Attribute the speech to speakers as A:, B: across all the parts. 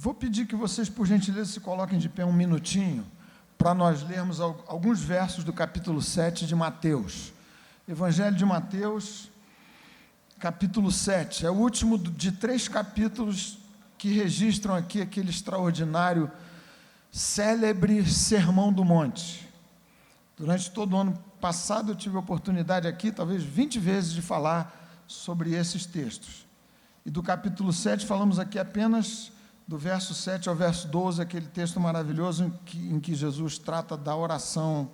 A: Vou pedir que vocês, por gentileza, se coloquem de pé um minutinho, para nós lermos alguns versos do capítulo 7 de Mateus. Evangelho de Mateus, capítulo 7, é o último de 3 capítulos que registram aqui aquele extraordinário, célebre Sermão do Monte. Durante todo o ano passado eu tive a oportunidade aqui, talvez 20 vezes, de falar sobre esses textos. E do capítulo 7 falamos aqui apenas do verso 7 ao verso 12, aquele texto maravilhoso em que Jesus trata da oração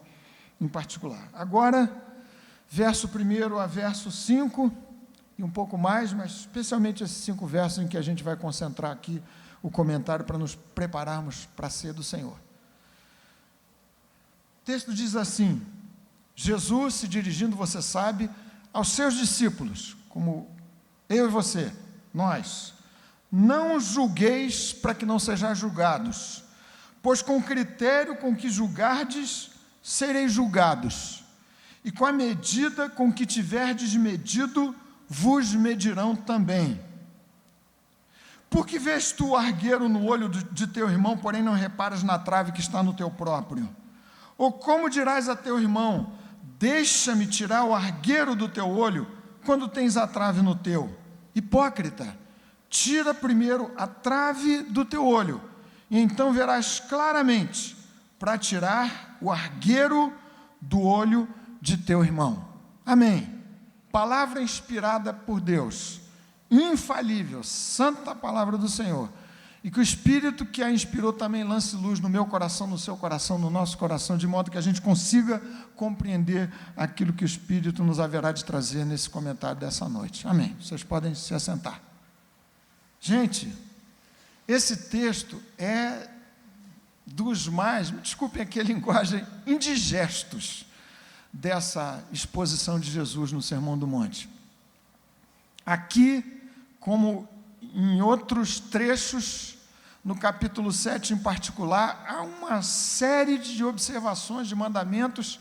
A: em particular. Agora, verso 1 a verso 5, e um pouco mais, mas especialmente esses 5 versos em que a gente vai concentrar aqui o comentário para nos prepararmos para a ceia do Senhor. O texto diz assim: Jesus, se dirigindo, você sabe, aos seus discípulos, como eu e você, nós, não julgueis para que não sejais julgados, pois com o critério com que julgardes, sereis julgados, e com a medida com que tiverdes medido, vos medirão também. Porque vês tu o argueiro no olho de teu irmão, porém não reparas na trave que está no teu próprio? Ou como dirás a teu irmão, deixa-me tirar o argueiro do teu olho, quando tens a trave no teu? Hipócrita, tira primeiro a trave do teu olho, e então verás claramente para tirar o argueiro do olho de teu irmão. Amém. Palavra inspirada por Deus, infalível, santa palavra do Senhor, e que o Espírito que a inspirou também lance luz no meu coração, no seu coração, no nosso coração, de modo que a gente consiga compreender aquilo que o Espírito nos haverá de trazer nesse comentário dessa noite. Amém. Vocês podem se assentar. Gente, esse texto é dos mais, me desculpem aqui a linguagem, indigestos dessa exposição de Jesus no Sermão do Monte. Aqui, como em outros trechos, no capítulo 7 em particular, há uma série de observações, de mandamentos,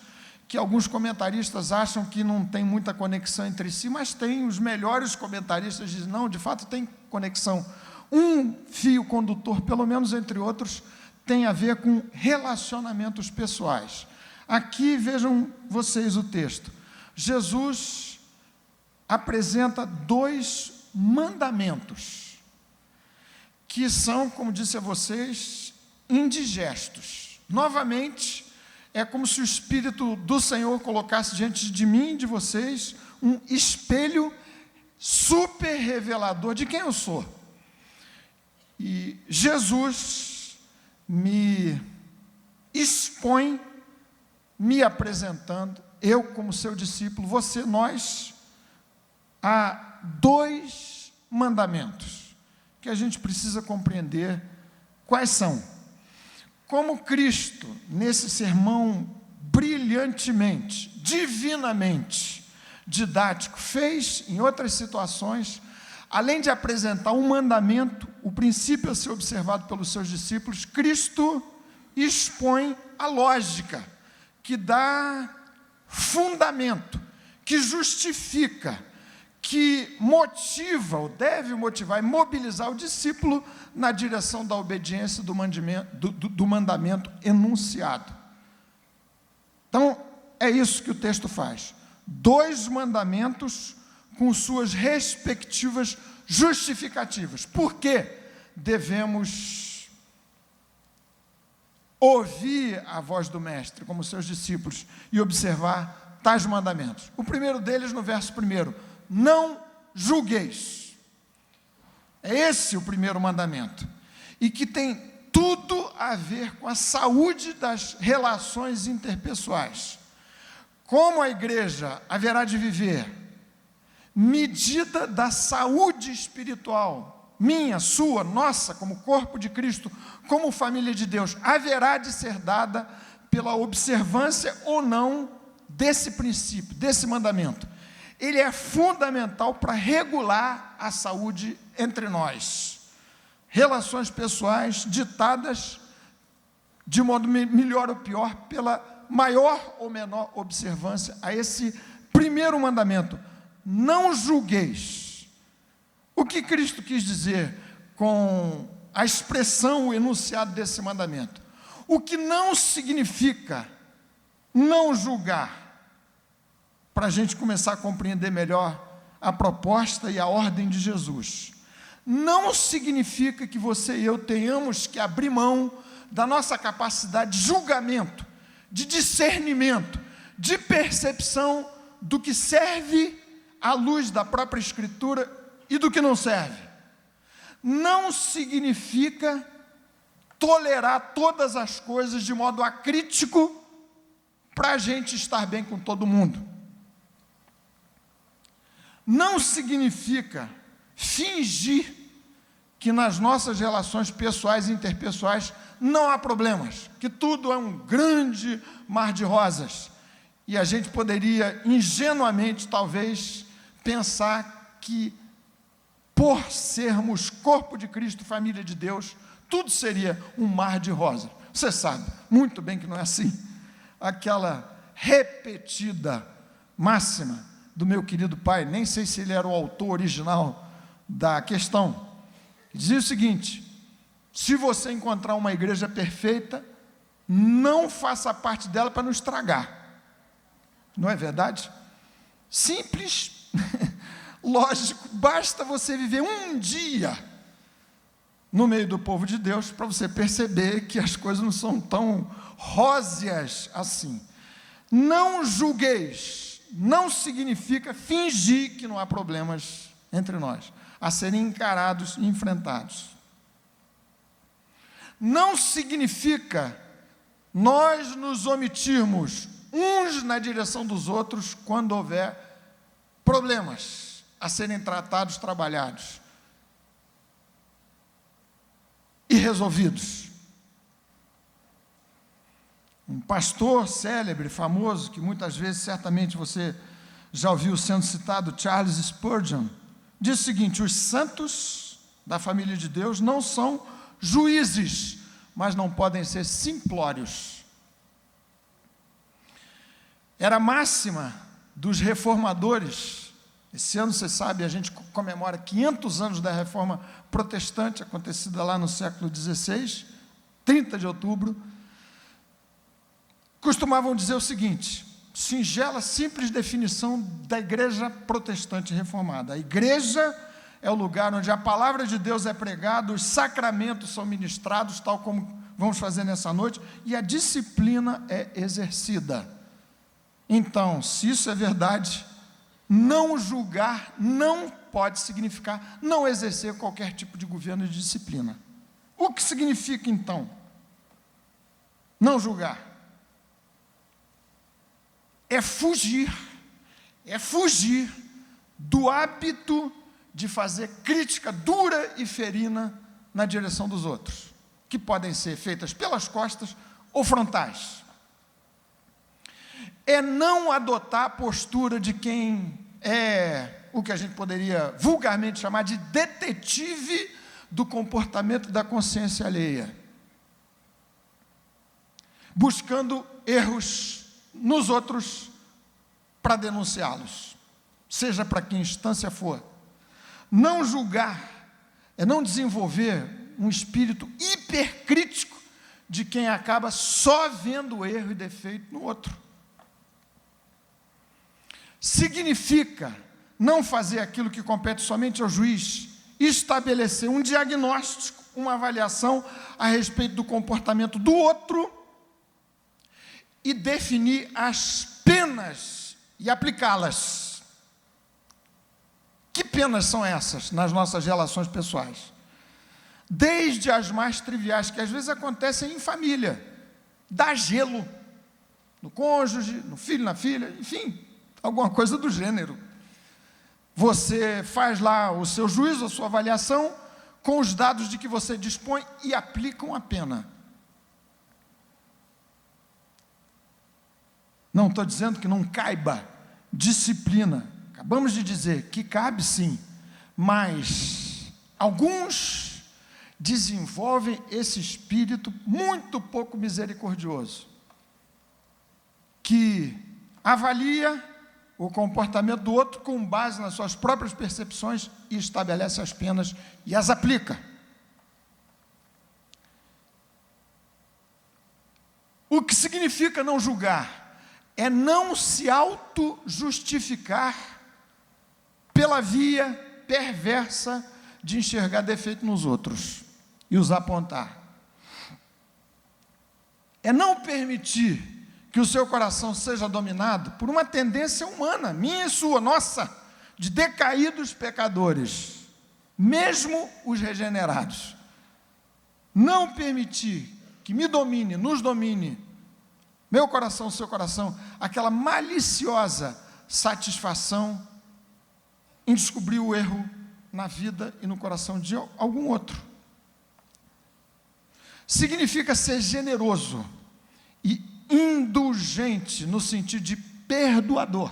A: que alguns comentaristas acham que não tem muita conexão entre si, mas tem. Os melhores comentaristas dizem, não, de fato tem conexão. Um fio condutor, pelo menos entre outros, tem a ver com relacionamentos pessoais. Aqui, vejam vocês o texto. Jesus apresenta 2 mandamentos, que são, como disse a vocês, indigestos. Novamente, é como se o Espírito do Senhor colocasse diante de mim e de vocês um espelho super revelador de quem eu sou. E Jesus me expõe, me apresentando, eu como seu discípulo, você, nós, a 2 mandamentos que a gente precisa compreender quais são. Como Cristo, nesse sermão brilhantemente, divinamente didático, fez em outras situações, além de apresentar um mandamento, o princípio a ser observado pelos seus discípulos, Cristo expõe a lógica, que dá fundamento, que justifica, que motiva, ou deve motivar e mobilizar o discípulo na direção da obediência do mandamento enunciado. Então, é isso que o texto faz. 2 mandamentos com suas respectivas justificativas. Por que devemos ouvir a voz do Mestre, como seus discípulos, e observar tais mandamentos? O primeiro deles, no verso 1, não julgueis. É esse o primeiro mandamento, e que tem tudo a ver com a saúde das relações interpessoais. Como a igreja haverá de viver, medida da saúde espiritual, minha, sua, nossa, como corpo de Cristo, como família de Deus, haverá de ser dada pela observância ou não desse princípio, desse mandamento. Ele é fundamental para regular a saúde entre nós. Relações pessoais ditadas, de modo melhor ou pior, pela maior ou menor observância a esse primeiro mandamento: não julgueis. O que Cristo quis dizer com a expressão, o enunciado desse mandamento. O que não significa não julgar, para a gente começar a compreender melhor a proposta e a ordem de Jesus. Não significa que você e eu tenhamos que abrir mão da nossa capacidade de julgamento, de discernimento, de percepção do que serve à luz da própria Escritura e do que não serve. Não significa tolerar todas as coisas de modo acrítico para a gente estar bem com todo mundo. Não significa fingir que nas nossas relações pessoais e interpessoais não há problemas, que tudo é um grande mar de rosas. E a gente poderia ingenuamente, talvez, pensar que, por sermos corpo de Cristo, família de Deus, tudo seria um mar de rosas. Você sabe muito bem que não é assim. Aquela repetida máxima do meu querido pai, nem sei se ele era o autor original da questão, dizia o seguinte: se você encontrar uma igreja perfeita, não faça parte dela para não estragar. Não é verdade? Simples, lógico, basta você viver um dia no meio do povo de Deus para você perceber que as coisas não são tão róseas assim. Não julgueis, não significa fingir que não há problemas entre nós, a serem encarados e enfrentados. Não significa nós nos omitirmos uns na direção dos outros quando houver problemas a serem tratados, trabalhados e resolvidos. Um pastor célebre, famoso, que muitas vezes certamente você já ouviu sendo citado, Charles Spurgeon, diz o seguinte: os santos da família de Deus não são juízes, mas não podem ser simplórios. Era a máxima dos reformadores. Esse ano, você sabe, a gente comemora 500 anos da reforma protestante, acontecida lá no século XVI, 30 de outubro. Costumavam dizer o seguinte: singela, simples definição da igreja protestante reformada. A igreja é o lugar onde a palavra de Deus é pregada, os sacramentos são ministrados, tal como vamos fazer nessa noite, e a disciplina é exercida. Então, se isso é verdade, não julgar não pode significar não exercer qualquer tipo de governo e de disciplina. O que significa, então, não julgar? É fugir do hábito de fazer crítica dura e ferina na direção dos outros, que podem ser feitas pelas costas ou frontais. É não adotar a postura de quem é o que a gente poderia vulgarmente chamar de detetive do comportamento da consciência alheia, buscando erros nos outros para denunciá-los, seja para que instância for. Não julgar é não desenvolver um espírito hipercrítico de quem acaba só vendo o erro e defeito no outro. Significa não fazer aquilo que compete somente ao juiz, estabelecer um diagnóstico, uma avaliação a respeito do comportamento do outro e definir as penas e aplicá-las. Que penas são essas nas nossas relações pessoais? Desde as mais triviais, que às vezes acontecem em família, dar gelo no cônjuge, no filho, na filha, enfim, alguma coisa do gênero. Você faz lá o seu juízo, a sua avaliação, com os dados de que você dispõe e aplica uma pena. Não estou dizendo que não caiba disciplina. Acabamos de dizer que cabe sim, mas alguns desenvolvem esse espírito muito pouco misericordioso, que avalia o comportamento do outro com base nas suas próprias percepções e estabelece as penas e as aplica. O que significa não julgar? É não se auto-justificar pela via perversa de enxergar defeito nos outros e os apontar. É não permitir que o seu coração seja dominado por uma tendência humana, minha e sua, nossa, de decaídos pecadores, mesmo os regenerados. Não permitir que me domine, nos domine, meu coração, seu coração, aquela maliciosa satisfação em descobrir o erro na vida e no coração de algum outro. Significa ser generoso e indulgente no sentido de perdoador.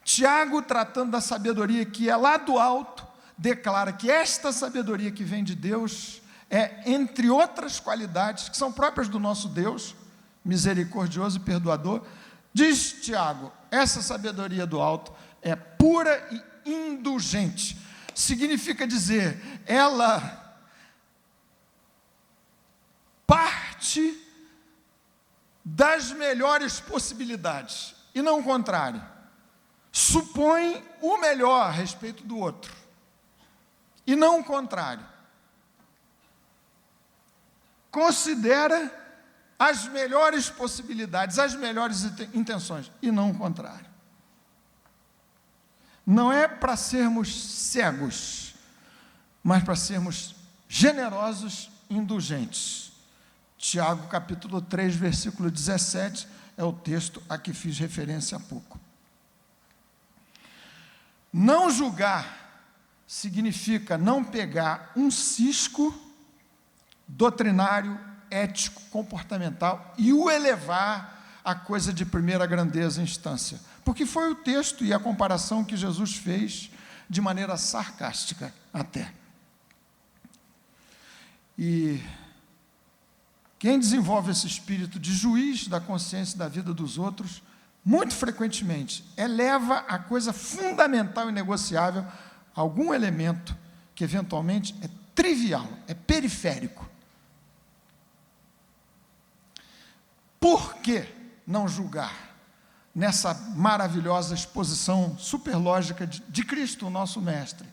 A: Tiago, tratando da sabedoria que é lá do alto, declara que esta sabedoria que vem de Deus é, entre outras qualidades que são próprias do nosso Deus, misericordioso e perdoador. Diz Tiago, essa sabedoria do alto é pura e indulgente. Significa dizer, ela parte das melhores possibilidades, e não o contrário. Supõe o melhor a respeito do outro, e não o contrário. Considera as melhores possibilidades, as melhores intenções, e não o contrário. Não é para sermos cegos, mas para sermos generosos e indulgentes. Tiago, capítulo 3, versículo 17, é o texto a que fiz referência há pouco. Não julgar significa não pegar um cisco doutrinário, ético, comportamental e o elevar a coisa de primeira grandeza instância. Porque foi o texto e a comparação que Jesus fez de maneira sarcástica até. E quem desenvolve esse espírito de juiz da consciência da vida dos outros, muito frequentemente, eleva a coisa fundamental e negociável a algum elemento que eventualmente é trivial, é periférico. Por que não julgar nessa maravilhosa exposição superlógica de Cristo, o nosso mestre?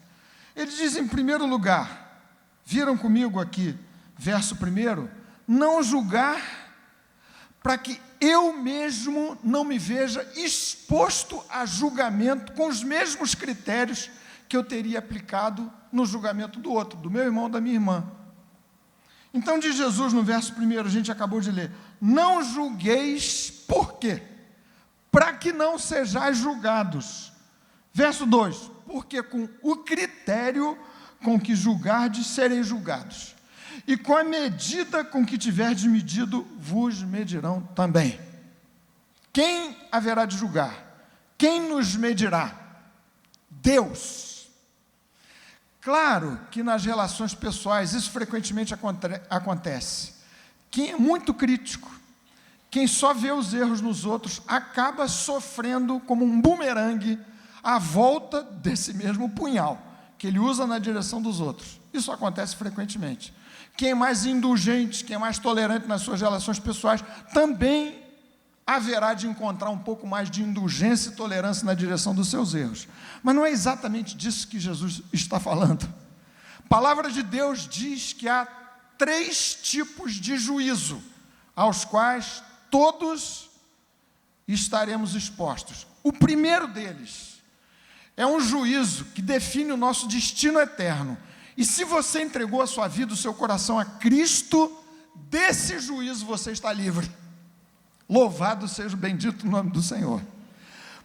A: Ele diz, em primeiro lugar, viram comigo aqui, verso 1, não julgar para que eu mesmo não me veja exposto a julgamento com os mesmos critérios que eu teria aplicado no julgamento do outro, do meu irmão, da minha irmã. Então diz Jesus no verso 1, a gente acabou de ler, não julgueis, por quê? Para que não sejais julgados. Verso 2, porque com o critério com que julgardes, sereis julgados. E com a medida com que tiverdes medido, vos medirão também. Quem haverá de julgar? Quem nos medirá? Deus. Claro que nas relações pessoais isso frequentemente acontece. Quem é muito crítico, quem só vê os erros nos outros, acaba sofrendo como um bumerangue a volta desse mesmo punhal que ele usa na direção dos outros. Isso acontece frequentemente. Quem é mais indulgente, quem é mais tolerante nas suas relações pessoais, também haverá de encontrar um pouco mais de indulgência e tolerância na direção dos seus erros. Mas não é exatamente disso que Jesus está falando. A palavra de Deus diz que há 3 tipos de juízo, aos quais todos estaremos expostos. O primeiro deles é um juízo que define o nosso destino eterno. E se você entregou a sua vida, o seu coração a Cristo, desse juízo você está livre. Louvado seja o bendito nome do Senhor.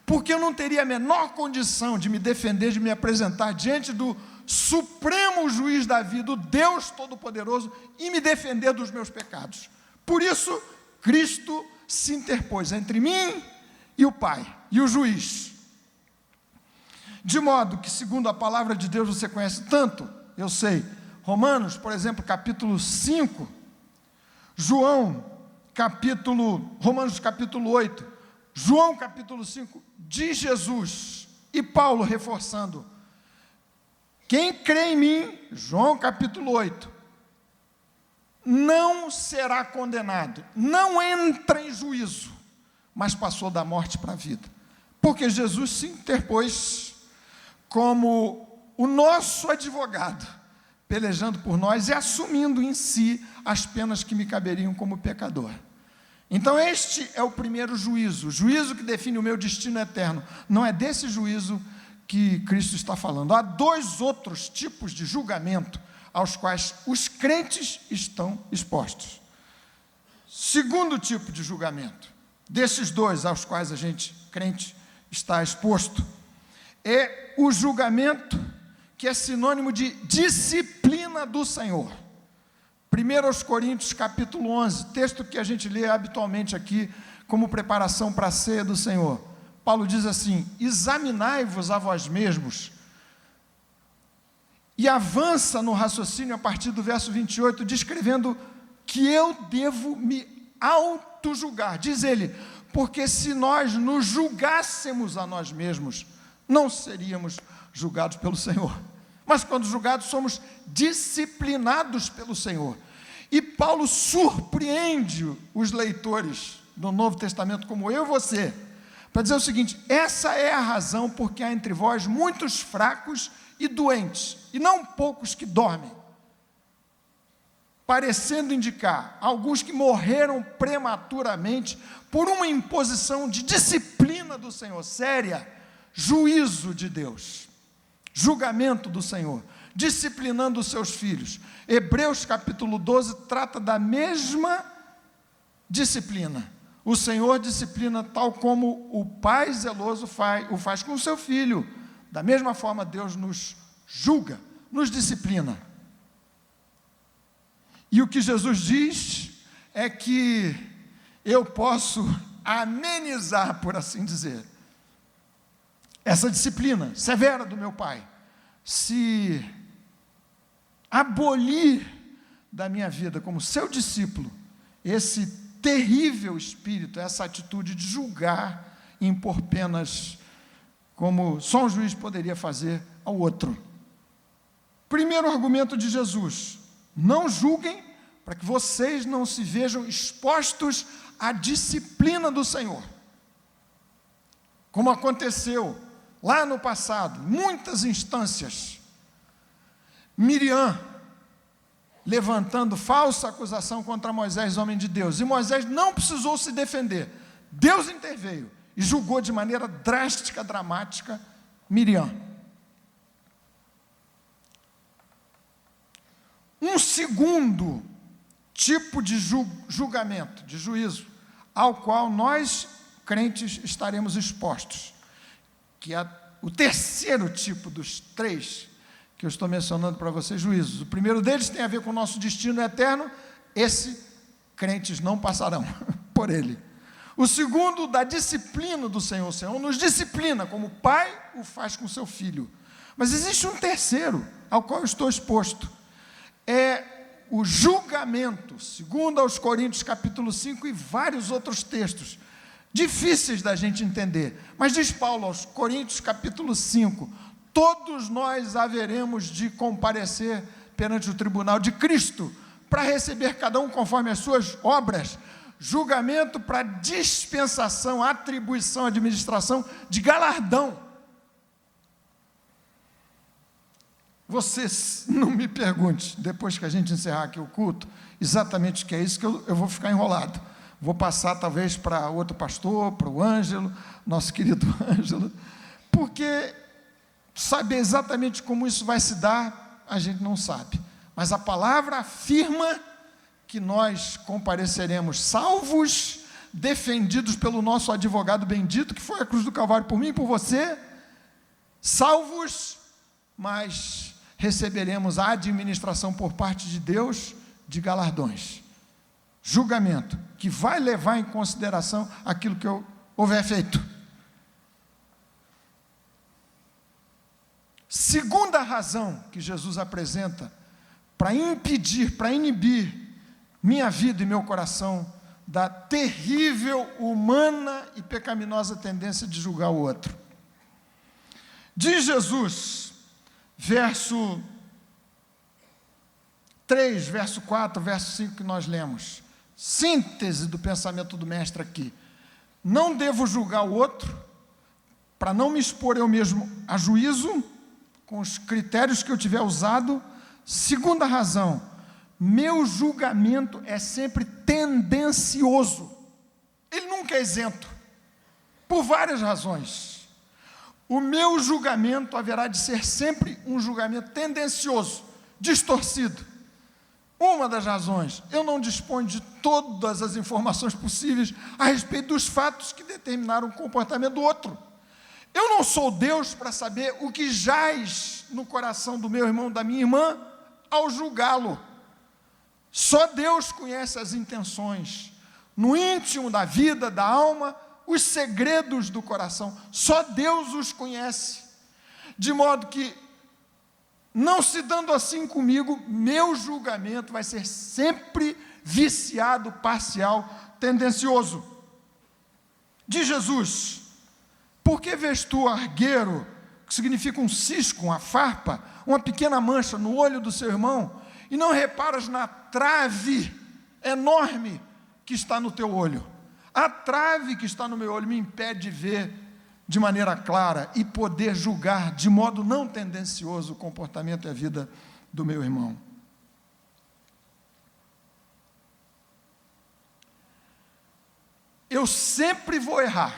A: Porque eu não teria a menor condição de me defender, de me apresentar diante do supremo juiz da vida, o Deus Todo-Poderoso, e me defender dos meus pecados. Por isso, Cristo se interpôs entre mim e o Pai, e o juiz. De modo que, segundo a palavra de Deus, você conhece tanto, eu sei, Romanos, por exemplo, capítulo 5, Romanos capítulo 8, João capítulo 5, de Jesus, e Paulo reforçando, quem crê em mim, João capítulo 8, não será condenado, não entra em juízo, mas passou da morte para a vida, porque Jesus se interpôs como o nosso advogado, pelejando por nós e assumindo em si as penas que me caberiam como pecador. Então este é o primeiro juízo, o juízo que define o meu destino eterno. Não é desse juízo que Cristo está falando. Há dois outros tipos de julgamento aos quais os crentes estão expostos. Segundo tipo de julgamento, desses dois aos quais a gente, crente, está exposto, é o julgamento que é sinônimo de disciplina do Senhor. 1 Coríntios capítulo 11, texto que a gente lê habitualmente aqui como preparação para a ceia do Senhor. Paulo diz assim: examinai-vos a vós mesmos, e avança no raciocínio a partir do verso 28, descrevendo que eu devo me auto-julgar. Diz ele, porque se nós nos julgássemos a nós mesmos, não seríamos julgados pelo Senhor. Mas quando julgados, somos disciplinados pelo Senhor. E Paulo surpreende os leitores do Novo Testamento, como eu e você, para dizer o seguinte: essa é a razão porque há entre vós muitos fracos e doentes, e não poucos que dormem, parecendo indicar alguns que morreram prematuramente por uma imposição de disciplina do Senhor, séria, juízo de Deus, julgamento do Senhor, disciplinando os seus filhos. Hebreus capítulo 12 trata da mesma disciplina. O Senhor disciplina tal como o pai zeloso o faz com o seu filho. Da mesma forma, Deus nos julga, nos disciplina. E o que Jesus diz é que eu posso amenizar, por assim dizer, essa disciplina severa do meu pai, se abolir da minha vida como seu discípulo esse terrível espírito, essa atitude de julgar e impor penas como só um juiz poderia fazer ao outro. Primeiro argumento de Jesus: não julguem para que vocês não se vejam expostos à disciplina do Senhor. Como aconteceu lá no passado, muitas instâncias, Miriam levantando falsa acusação contra Moisés, homem de Deus, e Moisés não precisou se defender, Deus interveio e julgou de maneira drástica, dramática, Miriam. Um segundo tipo de julgamento, de juízo, ao qual nós, crentes, estaremos expostos, que é o terceiro tipo dos três que eu estou mencionando para vocês, juízos. O primeiro deles tem a ver com o nosso destino eterno, esse crentes não passarão por ele. O segundo, da disciplina do Senhor. O Senhor nos disciplina, como o pai o faz com seu filho. Mas existe um terceiro, ao qual eu estou exposto, é o julgamento, segundo aos Coríntios capítulo 5 e vários outros textos, difíceis da gente entender, mas diz Paulo aos Coríntios capítulo 5, todos nós haveremos de comparecer perante o tribunal de Cristo, para receber cada um conforme as suas obras, julgamento para dispensação, atribuição, administração de galardão. Você não me pergunte, depois que a gente encerrar aqui o culto, exatamente o que é isso, que eu vou ficar enrolado. Vou passar talvez para outro pastor, para o Ângelo, nosso querido Ângelo, porque saber exatamente como isso vai se dar, a gente não sabe. Mas a palavra afirma que nós compareceremos salvos, defendidos pelo nosso advogado bendito, que foi a cruz do Calvário por mim e por você, salvos, mas receberemos a administração por parte de Deus de galardões. Julgamento, que vai levar em consideração aquilo que eu houver feito. Segunda razão que Jesus apresenta para impedir, para inibir minha vida e meu coração da terrível, humana e pecaminosa tendência de julgar o outro. Diz Jesus, verso 3, verso 4, verso 5 que nós lemos. Síntese do pensamento do mestre aqui. Não devo julgar o outro, para não me expor eu mesmo a juízo, com os critérios que eu tiver usado. Segunda razão, meu julgamento é sempre tendencioso. Ele nunca é isento, por várias razões. O meu julgamento haverá de ser sempre um julgamento tendencioso, distorcido. Uma das razões, eu não disponho de todas as informações possíveis a respeito dos fatos que determinaram o comportamento do outro. Eu não sou Deus para saber o que jaz no coração do meu irmão, da minha irmã, ao julgá-lo. Só Deus conhece as intenções, no íntimo da vida, da alma, os segredos do coração. Só Deus os conhece. De modo que, não se dando assim comigo, meu julgamento vai ser sempre viciado, parcial, tendencioso. De Jesus, por que vês tu argueiro, que significa um cisco, uma farpa, uma pequena mancha no olho do seu irmão, e não reparas na trave enorme que está no teu olho? A trave que está no meu olho me impede de ver de maneira clara e poder julgar de modo não tendencioso o comportamento e a vida do meu irmão. Eu sempre vou errar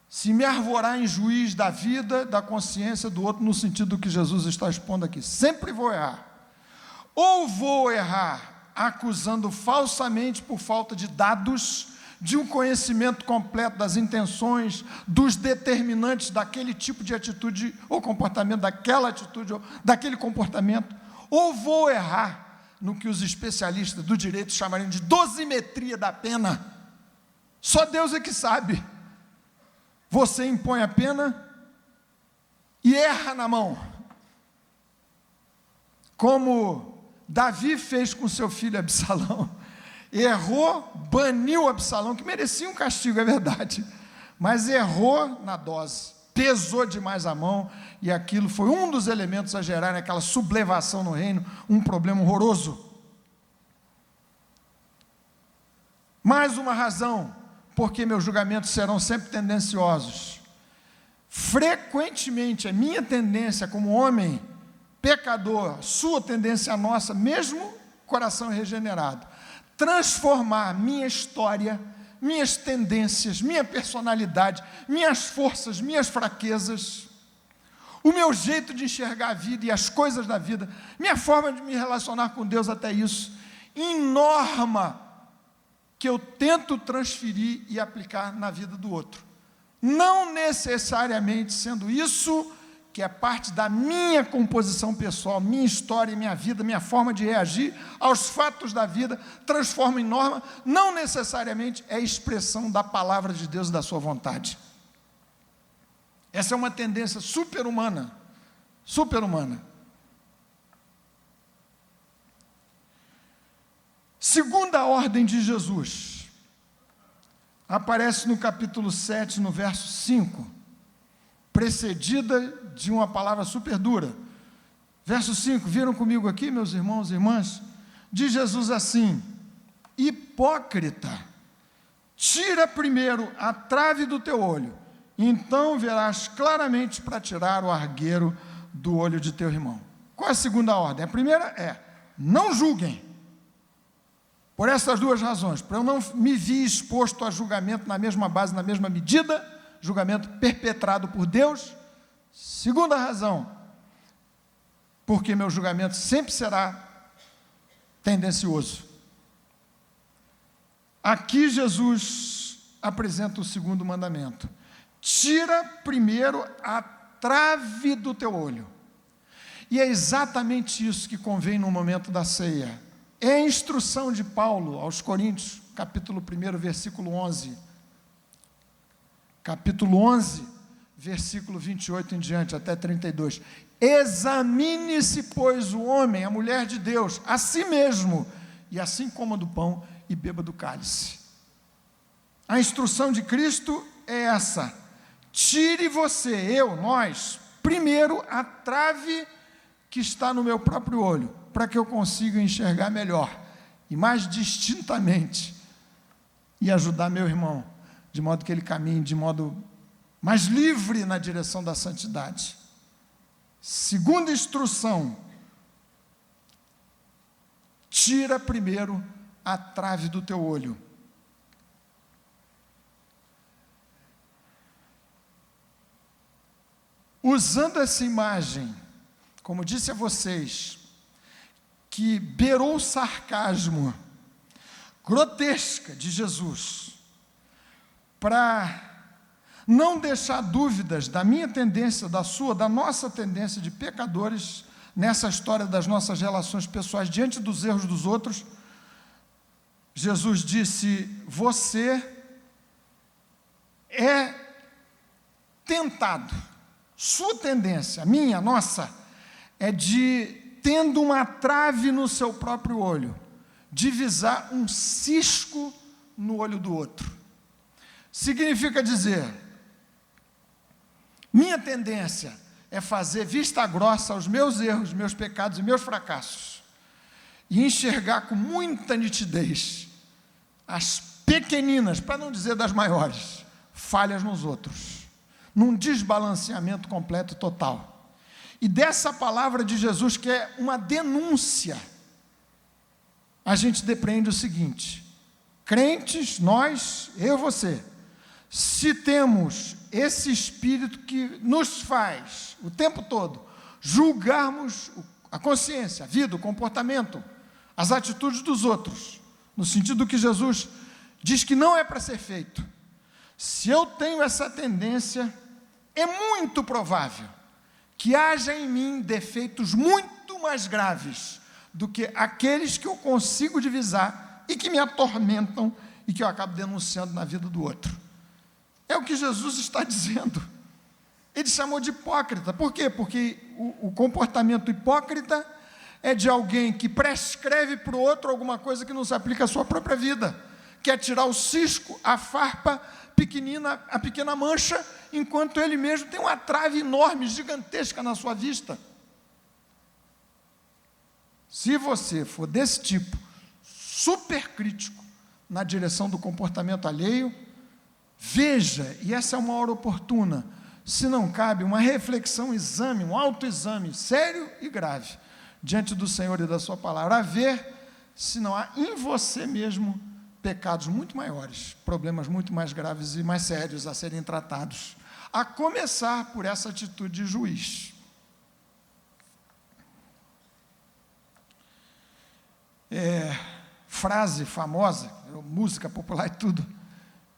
A: se me arvorar em juiz da vida, da consciência do outro, no sentido do que Jesus está expondo aqui. Sempre vou errar. Ou vou errar acusando falsamente por falta de dados, de um conhecimento completo das intenções, dos determinantes daquele tipo de atitude ou comportamento, daquela atitude ou daquele comportamento, ou vou errar no que os especialistas do direito chamariam de dosimetria da pena. Só Deus é que sabe. Você impõe a pena e erra na mão, como Davi fez com seu filho Absalão. Errou, baniu Absalão, que merecia um castigo, é verdade, mas errou na dose, pesou demais a mão, e aquilo foi um dos elementos a gerar aquela sublevação no reino, um problema horroroso. Mais uma razão, porque meus julgamentos serão sempre tendenciosos. Frequentemente, a minha tendência como homem pecador, sua tendência, a nossa, mesmo coração regenerado, transformar minha história, minhas tendências, minha personalidade, minhas forças, minhas fraquezas, o meu jeito de enxergar a vida e as coisas da vida, minha forma de me relacionar com Deus, até isso, em norma que eu tento transferir e aplicar na vida do outro. Não necessariamente sendo isso que é parte da minha composição pessoal, minha história, minha vida, minha forma de reagir aos fatos da vida, transforma em norma, não necessariamente é expressão da palavra de Deus e da sua vontade. Essa é uma tendência super-humana, super-humana. Segunda ordem de Jesus, aparece no capítulo 7, no verso 5, precedida de uma palavra super dura. Verso 5, viram comigo aqui, meus irmãos e irmãs? Diz Jesus assim: hipócrita, tira primeiro a trave do teu olho, então verás claramente para tirar o argueiro do olho de teu irmão. Qual é a segunda ordem? A primeira é, não julguem. Por essas duas razões, para eu não me vir exposto a julgamento na mesma base, na mesma medida, julgamento perpetrado por Deus. Segunda razão, porque meu julgamento sempre será tendencioso. Aqui Jesus apresenta o segundo mandamento: tira primeiro a trave do teu olho. E é exatamente isso que convém no momento da ceia. É a instrução de Paulo aos Coríntios, capítulo 1, versículo 11. Capítulo 11, versículo 28 em diante, até 32. Examine-se, pois, o homem, a mulher de Deus, a si mesmo, e assim coma do pão e beba do cálice. A instrução de Cristo é essa: tire você, nós, primeiro a trave que está no meu próprio olho. para que eu consiga enxergar melhor e mais distintamente e ajudar meu irmão, de modo que ele caminhe de modo mais livre na direção da santidade. Segunda instrução: tira primeiro a trave do teu olho. Usando essa imagem, como disse a vocês, que beirou o sarcasmo, grotesca de Jesus, para não deixar dúvidas da minha tendência, da sua, da nossa tendência de pecadores, nessa história das nossas relações pessoais diante dos erros dos outros, Jesus disse: você é tentado, sua tendência, minha, nossa, é de, tendo uma trave no seu próprio olho, divisar um cisco no olho do outro. Significa dizer, minha tendência é fazer vista grossa aos meus erros, meus pecados e meus fracassos, e enxergar com muita nitidez as pequeninas, para não dizer das maiores, falhas nos outros, num desbalanceamento completo e total. E dessa palavra de Jesus, que é uma denúncia, a gente depreende o seguinte: crentes, nós, eu e você, se temos esse espírito que nos faz, o tempo todo, julgarmos a consciência, a vida, o comportamento, as atitudes dos outros, no sentido que Jesus diz que não é para ser feito, se eu tenho essa tendência, é muito provável que haja em mim defeitos muito mais graves do que aqueles que eu consigo divisar e que me atormentam e que eu acabo denunciando na vida do outro. É o que Jesus está dizendo. Ele chamou de hipócrita. Por quê? Porque o comportamento hipócrita é de alguém que prescreve para o outro alguma coisa que não se aplica à sua própria vida. Quer tirar o cisco, a farpa pequenina, a pequena mancha, enquanto ele mesmo tem uma trave enorme, gigantesca na sua vista. Se você for desse tipo, super crítico na direção do comportamento alheio, veja, e essa é uma hora oportuna, se não cabe uma reflexão, um exame, um autoexame sério e grave diante do Senhor e da sua palavra, a ver se não há em você mesmo pecados muito maiores, problemas muito mais graves e mais sérios a serem tratados, a começar por essa atitude de juiz. Frase famosa, música popular e tudo,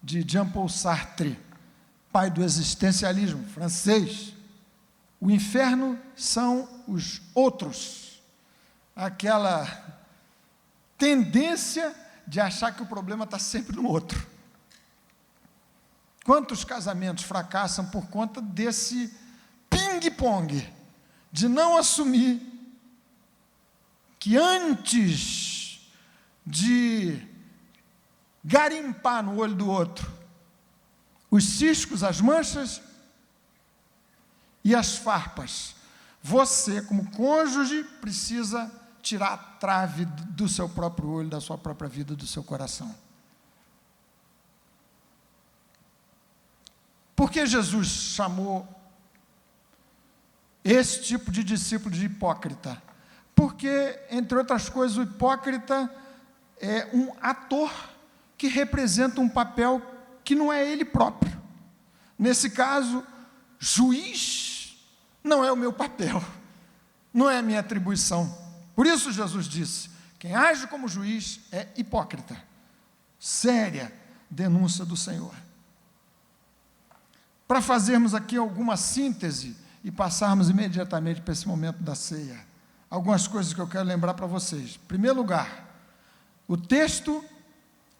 A: de Jean-Paul Sartre, pai do existencialismo francês: o inferno são os outros. Aquela tendência de achar que o problema está sempre no outro. Quantos casamentos fracassam por conta desse ping-pong, de não assumir que antes de garimpar no olho do outro os ciscos, as manchas e as farpas, você, como cônjuge, precisa tirar a trave do seu próprio olho, da sua própria vida, do seu coração. Por que Jesus chamou esse tipo de discípulo de hipócrita? Porque, entre outras coisas, o hipócrita é um ator que representa um papel que não é ele próprio. Nesse caso, juiz não é o meu papel, não é a minha atribuição. Por isso Jesus disse: quem age como juiz é hipócrita. Séria denúncia do Senhor. Para fazermos aqui alguma síntese e passarmos imediatamente para esse momento da ceia, algumas coisas que eu quero lembrar para vocês. Em primeiro lugar, o texto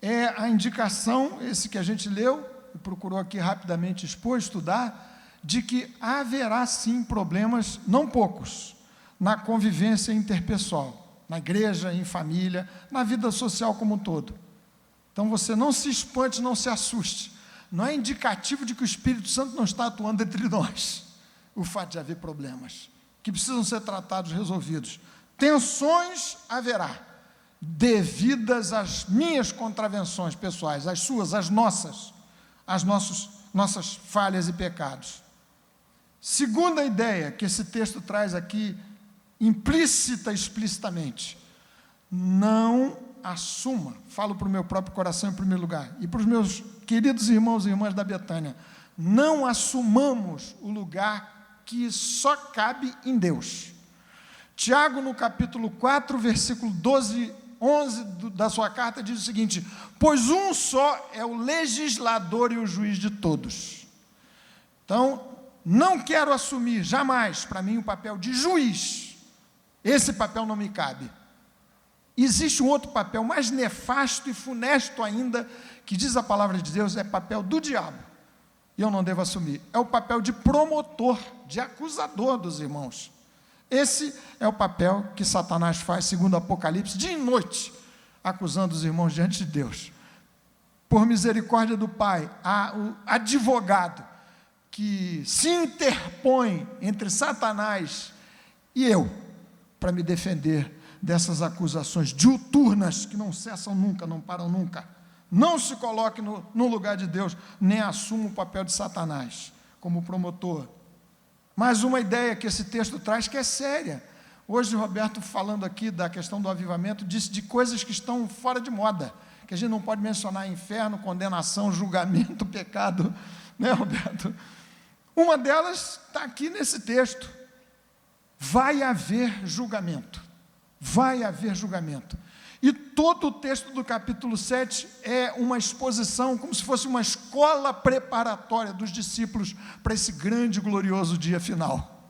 A: é a indicação, esse que a gente leu, e procurou aqui rapidamente expor, estudar, de que haverá sim problemas, não poucos, na convivência interpessoal, na igreja, em família, na vida social como um todo. Então você não se espante, não se assuste. Não é indicativo de que o Espírito Santo não está atuando entre nós, o fato de haver problemas, que precisam ser tratados, resolvidos. tensões haverá, devidas às minhas contravenções pessoais, as suas, as nossas falhas e pecados. Segunda ideia que esse texto traz aqui, implícita explicitamente, não assuma, falo para o meu próprio coração em primeiro lugar, e para os meus queridos irmãos e irmãs da Betânia, não assumamos o lugar que só cabe em Deus. Tiago, no capítulo 4, versículo 12, 11 da sua carta, diz o seguinte: pois um só é o legislador e o juiz de todos. Então, não quero assumir jamais para mim o papel de juiz. Esse papel não me cabe. Existe um outro papel mais nefasto e funesto ainda, que diz a palavra de Deus, é papel do diabo, e eu não devo assumir. É o papel de promotor, de acusador dos irmãos. Esse é o papel que Satanás faz, segundo o Apocalipse, dia e noite, acusando os irmãos diante de Deus. Por misericórdia do Pai, há o advogado que se interpõe entre Satanás e eu, para me defender dessas acusações diuturnas que não cessam nunca, não param nunca. Não se coloque no lugar de Deus, nem assuma o papel de Satanás como promotor. Mais uma ideia que esse texto traz que é séria. Hoje, Roberto, falando aqui da questão do avivamento, disse de coisas que estão fora de moda, que a gente não pode mencionar inferno, condenação, julgamento, pecado, né, Roberto? Uma delas está aqui nesse texto. Vai haver julgamento. Vai haver julgamento. E todo o texto do capítulo 7 é uma exposição, como se fosse uma escola preparatória dos discípulos para esse grande e glorioso dia final.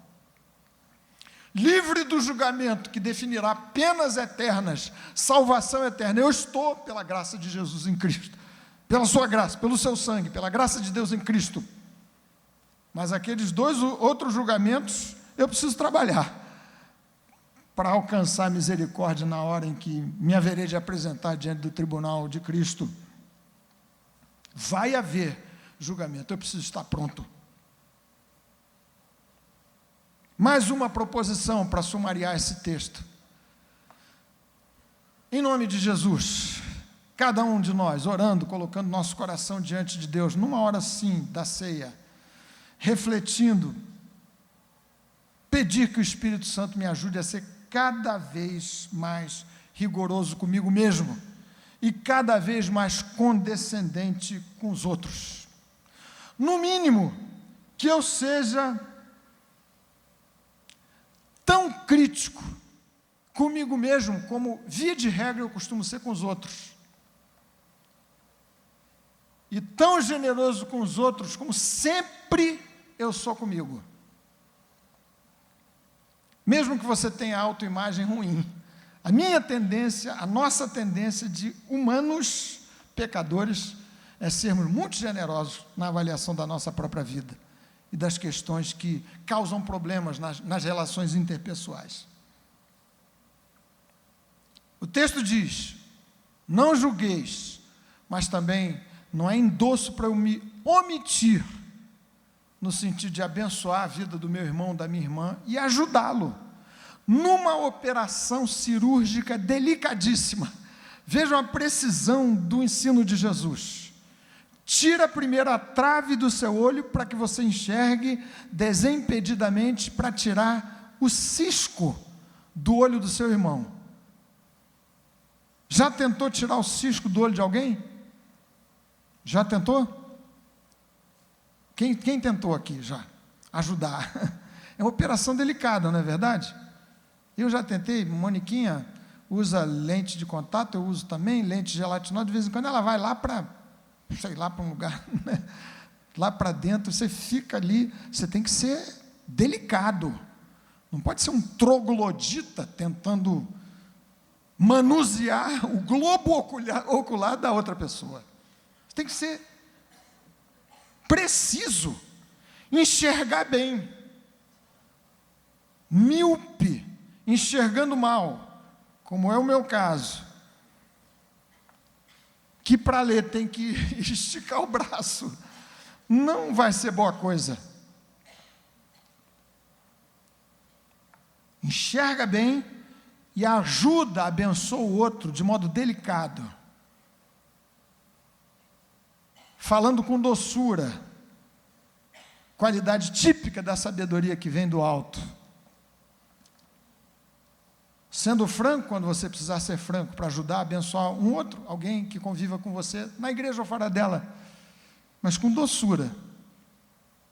A: Livre do julgamento que definirá penas eternas, salvação eterna. Eu estou, pela graça de Jesus em Cristo, pela sua graça, pelo seu sangue, pela graça de Deus em Cristo. Mas aqueles dois outros julgamentos, eu preciso trabalhar para alcançar misericórdia na hora em que me haverei de apresentar diante do tribunal de Cristo. Vai haver julgamento, eu preciso estar pronto. Mais uma proposição para sumariar esse texto. Em nome de Jesus, cada um de nós, orando, colocando nosso coração diante de Deus, numa hora sim da ceia, refletindo, pedir que o Espírito Santo me ajude a ser cada vez mais rigoroso comigo mesmo e cada vez mais condescendente com os outros. No mínimo, que eu seja tão crítico comigo mesmo como, via de regra, eu costumo ser com os outros. E tão generoso com os outros como sempre eu sou comigo. Mesmo que você tenha autoimagem ruim, a minha tendência, a nossa tendência de humanos pecadores é sermos muito generosos na avaliação da nossa própria vida e das questões que causam problemas nas relações interpessoais. O texto diz: não julgueis, mas também não é endosso para eu me omitir, no sentido de abençoar a vida do meu irmão, da minha irmã, e ajudá-lo, numa operação cirúrgica delicadíssima. Vejam a precisão do ensino de Jesus. Tira primeiro a trave do seu olho, para que você enxergue desimpedidamente, para tirar o cisco do olho do seu irmão. Já tentou tirar o cisco do olho de alguém? Já tentou? Quem tentou aqui já? Ajudar. É uma operação delicada, não é verdade? Eu já tentei, Moniquinha usa lente de contato, eu uso também, lente gelatinosa, de vez em quando ela vai lá para, sei lá, para um lugar, né? Lá para dentro, você fica ali, você tem que ser delicado. Não pode ser um troglodita tentando manusear o globo ocular da outra pessoa. Você tem que ser preciso, enxergar bem, míope, enxergando mal, como é o meu caso, que para ler tem que esticar o braço, não vai ser boa coisa. Enxerga bem e ajuda, abençoa o outro de modo delicado, falando com doçura, qualidade típica da sabedoria que vem do alto, sendo franco quando você precisar ser franco, para ajudar, abençoar um outro, alguém que conviva com você, na igreja ou fora dela, mas com doçura.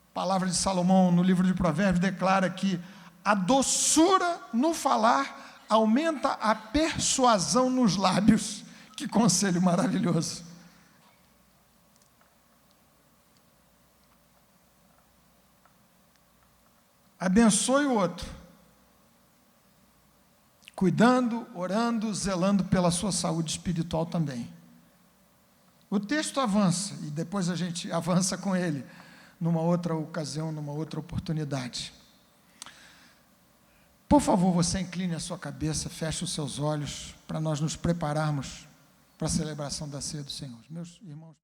A: A palavra de Salomão, no livro de Provérbios, declara que a doçura no falar aumenta a persuasão nos lábios. Que conselho maravilhoso! Abençoe o outro, cuidando, orando, zelando pela sua saúde espiritual também. O texto avança, e depois a gente avança com ele, numa outra ocasião, numa outra oportunidade. Por favor, você incline a sua cabeça, feche os seus olhos, para nós nos prepararmos para a celebração da ceia do Senhor. Meus irmãos.